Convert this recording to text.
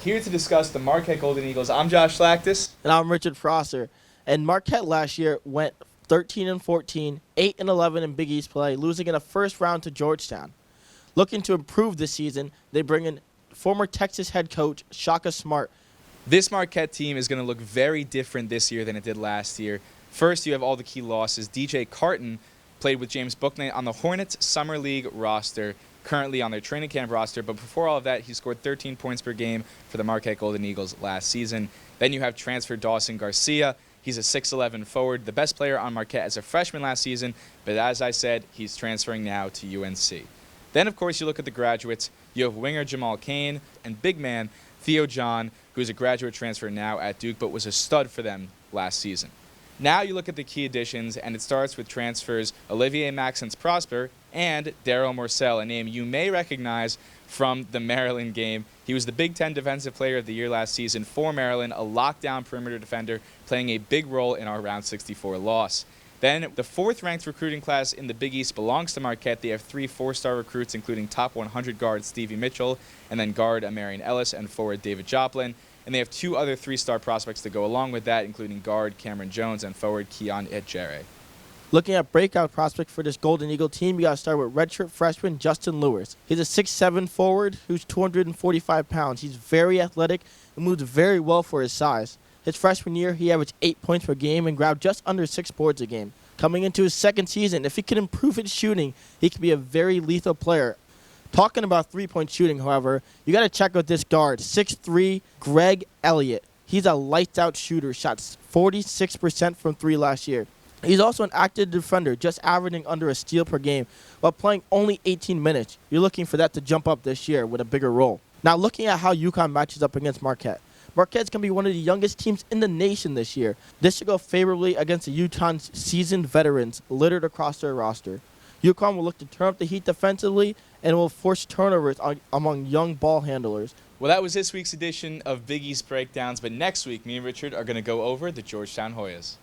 here to discuss the Marquette Golden Eagles. I'm Josh Schlactus. And I'm Richard Prosser. And Marquette last year went 13-14, 8-11 in Big East play, losing in the first round to Georgetown. Looking to improve this season, they bring in former Texas head coach Shaka Smart. This Marquette team is going to look very different this year than it did last year. First, you have all the key losses. DJ Carton played with James Bouknight on the Hornets Summer League roster, currently on their training camp roster. But before all of that, he scored 13 points per game for the Marquette Golden Eagles last season. Then you have transfer Dawson Garcia. He's a 6'11 forward, the best player on Marquette as a freshman last season. But as I said, he's transferring now to UNC. Then, of course, you look at the graduates. You have winger Jamal Cain and big man Theo John, who's a graduate transfer now at Duke, but was a stud for them last season. Now you look at the key additions, and it starts with transfers Olivier Maxence Prosper and Daryl Morcell, a name you may recognize from the Maryland game. He was the Big Ten Defensive Player of the Year last season for Maryland, a lockdown perimeter defender, playing a big role in our Round 64 loss. Then the fourth-ranked recruiting class in the Big East belongs to Marquette. They have 3 4-star recruits, including top 100 guard Stevie Mitchell, and then guard Amarian Ellis and forward David Joplin. And they have 2 other 3-star prospects to go along with that, including guard Cameron Jones and forward Keon Ejere. Looking at breakout prospects for this Golden Eagle team, you got to start with redshirt freshman Justin Lewis. He's a 6'7 forward who's 245 pounds. He's very athletic and moves very well for his size. His freshman year, he averaged 8 points per game and grabbed just under 6 boards a game. Coming into his second season, if he can improve his shooting, he can be a very lethal player. Talking about three-point shooting, however, you got to check out this guard, 6'3", Greg Elliott. He's a lights-out shooter, shot 46% from 3 last year. He's also an active defender, just averaging under a steal per game, while playing only 18 minutes. You're looking for that to jump up this year with a bigger role. Now, looking at how UConn matches up against Marquette. Marquette's going to be one of the youngest teams in the nation this year. This should go favorably against the UConn's seasoned veterans littered across their roster. UConn will look to turn up the heat defensively and will force turnovers among young ball handlers. Well, that was this week's edition of Big East Breakdowns, but next week, me and Richard are going to go over the Georgetown Hoyas.